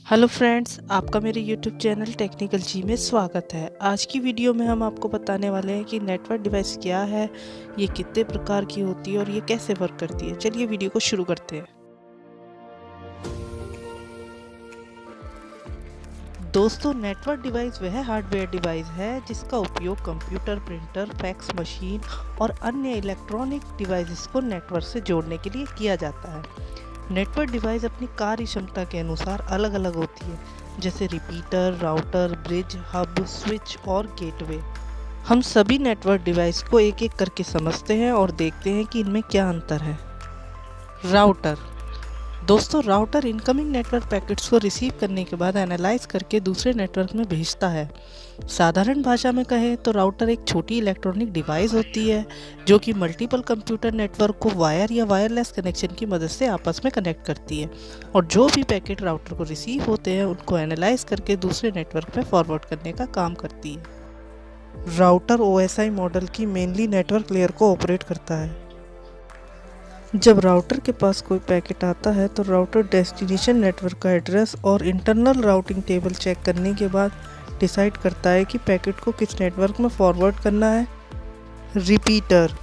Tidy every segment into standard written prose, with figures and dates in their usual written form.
Hello friends, आपका मेरे YouTube channel technical जी में स्वागत है। आज की वीडियो में हम आपको बताने वाले हैं कि नेटवर्क डिवाइस क्या है, ये कितने प्रकार की होती है और ये कैसे वर्क करती है। चलिए वीडियो को शुरू करते हैं। दोस्तों, नेटवर्क डिवाइस वह हार्डवेयर डिवाइस है जिसका उपयोग कंप्यूटर, प्रिंटर, फैक्स मशीन और अन्य इलेक्ट्रॉनिक डिवाइसेस को नेटवर्क से जोड़ने के लिए किया जाता है। नेटवर्क डिवाइस अपनी कार्य क्षमता के अनुसार अलग अलग होती है, जैसे repeater, router, bridge, hub, switch और गेटवे। हम सभी नेटवर्क डिवाइस को एक एक करके समझते हैं और देखते हैं कि इनमें क्या अंतर है। राउटर। दोस्तों, राउटर इनकमिंग नेटवर्क पैकेट्स को रिसीव करने के बाद एनालाइज करके दूसरे नेटवर्क में भेजता है। साधारण भाषा में कहें तो राउटर एक छोटी इलेक्ट्रॉनिक डिवाइस होती है जो कि मल्टीपल कंप्यूटर नेटवर्क को वायर या वायरलेस कनेक्शन की मदद से आपस में कनेक्ट करती है और जो भी पैकेट राउटर को रिसीव होते हैं उनको एनालाइज करके दूसरे नेटवर्क में फॉरवर्ड करने का काम करती है। राउटर OSI मॉडल की मेनली नेटवर्क लेयर को ऑपरेट करता है। जब राउटर के पास कोई पैकेट आता है तो राउटर डेस्टिनेशन नेटवर्क का एड्रेस और इंटरनल राउटिंग टेबल चेक करने के बाद डिसाइड करता है कि पैकेट को किस नेटवर्क में फॉरवर्ड करना है। रिपीटर।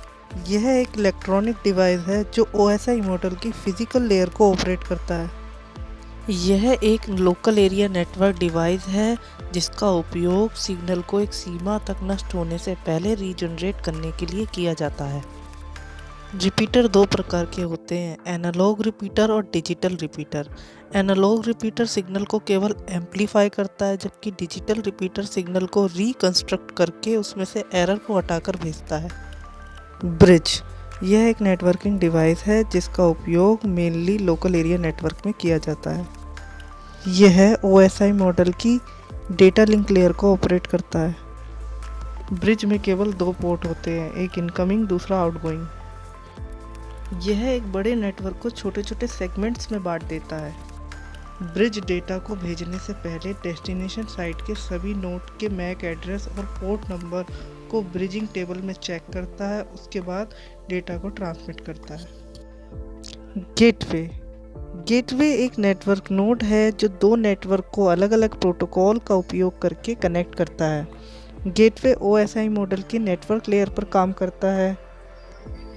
यह एक इलेक्ट्रॉनिक डिवाइस है जो OSI मॉडल की फिजिकल लेयर को ऑपरेट करता है। यह एक लोकल एरिया नेटवर्क डिवाइस है जिसका उपयोग सिग्नल को एक सीमा तक नष्ट होने से पहले रीजनरेट करने के लिए किया जाता है। रिपीटर दो प्रकार के होते हैं, एनालॉग रिपीटर और digital repeater. Analogue repeater signal को केवल एम्पलीफाई करता है, जबकि डिजिटल रिपीटर सिग्नल को रिकंस्ट्रक्ट करके उसमें से एरर को हटाकर भेजता है। ब्रिज। यह एक नेटवर्किंग डिवाइस है जिसका उपयोग मेनली लोकल एरिया नेटवर्क में किया जाता है। यह OSI मॉडल की डेटा लिंक लेयर को ऑपरेट करता है। ब्रिज में केवल दो पोर्ट होते हैं, एक इनकमिंग, दूसरा आउटगोइंग। यह एक बड़े नेटवर्क को छोटे छोटे सेगमेंट्स में बांट देता है। ब्रिज डेटा को भेजने से पहले डेस्टिनेशन साइट के सभी नोड के मैक एड्रेस और पोर्ट नंबर को ब्रिजिंग टेबल में चेक करता है, उसके बाद डेटा को ट्रांसमिट करता है। गेटवे। गेटवे एक नेटवर्क नोड है जो दो नेटवर्क को अलग अलग प्रोटोकॉल का उपयोग करके कनेक्ट करता है। गेटवे OSI मॉडल की नेटवर्क लेयर पर काम करता है।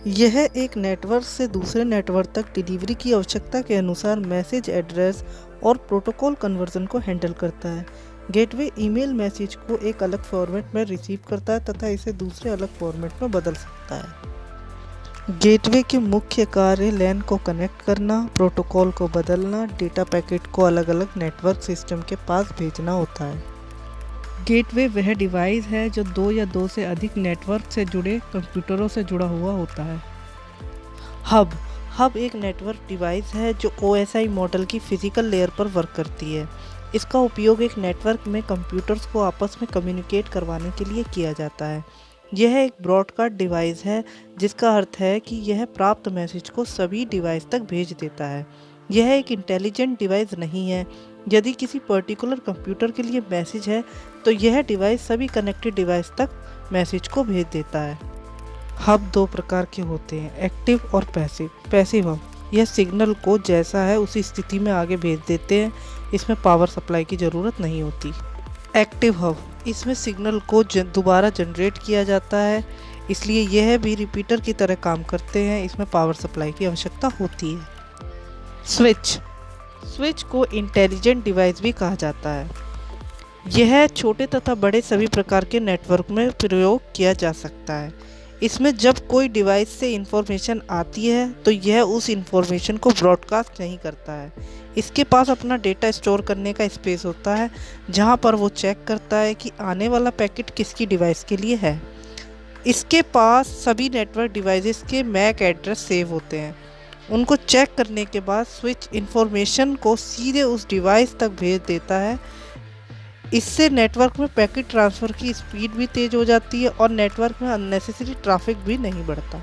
यह एक नेटवर्क से दूसरे नेटवर्क तक डिलीवरी की आवश्यकता के अनुसार मैसेज एड्रेस और प्रोटोकॉल कन्वर्जन को हैंडल करता है। गेटवे ईमेल मैसेज को एक अलग फॉर्मेट में रिसीव करता है तथा इसे दूसरे अलग फॉर्मेट में बदल सकता है। गेटवे के मुख्य कार्य लैन को कनेक्ट करना, प्रोटोकॉल को बदलना, डेटा पैकेट को अलग अलग नेटवर्क सिस्टम के पास भेजना होता है। गेटवे वह डिवाइस है जो दो या दो से अधिक नेटवर्क से जुड़े कंप्यूटरों से जुड़ा हुआ होता है। हब एक नेटवर्क डिवाइस है जो OSI मॉडल की फिजिकल लेयर पर वर्क करती है। इसका उपयोग एक नेटवर्क में कंप्यूटर्स को आपस में कम्युनिकेट करवाने के लिए किया जाता है। यह एक ब्रॉडकास्ट डिवाइस है जिसका अर्थ है कि यह प्राप्त मैसेज को सभी डिवाइस तक भेज देता है। यह एक इंटेलिजेंट डिवाइस नहीं है। यदि किसी पर्टिकुलर कंप्यूटर के लिए मैसेज है तो यह डिवाइस सभी कनेक्टेड डिवाइस तक मैसेज को भेज देता है। हब दो प्रकार के होते हैं, एक्टिव और पैसिव। पैसिव हब यह सिग्नल को जैसा है उसी स्थिति में आगे भेज देते हैं, इसमें पावर सप्लाई की ज़रूरत नहीं होती। एक्टिव हब इसमें सिग्नल को दोबारा जनरेट किया जाता है, इसलिए यह भी रिपीटर की तरह काम करते हैं, इसमें पावर सप्लाई की आवश्यकता होती है। स्विच को इंटेलिजेंट डिवाइस भी कहा जाता है। यह छोटे तथा बड़े सभी प्रकार के नेटवर्क में प्रयोग किया जा सकता है। इसमें जब कोई डिवाइस से इंफॉर्मेशन आती है तो यह उस इंफॉर्मेशन को ब्रॉडकास्ट नहीं करता है। इसके पास अपना डेटा स्टोर करने का स्पेस होता है जहां पर वो चेक करता है कि आने वाला पैकेट किसकी डिवाइस के लिए है। इसके पास सभी नेटवर्क डिवाइसेस के मैक एड्रेस सेव होते हैं। उनको चेक करने के बाद स्विच इंफॉर्मेशन को सीधे उस डिवाइस तक भेज देता है। इससे नेटवर्क में पैकेट ट्रांसफ़र की स्पीड भी तेज़ हो जाती है और नेटवर्क में अननेसेसरी ट्रैफिक भी नहीं बढ़ता।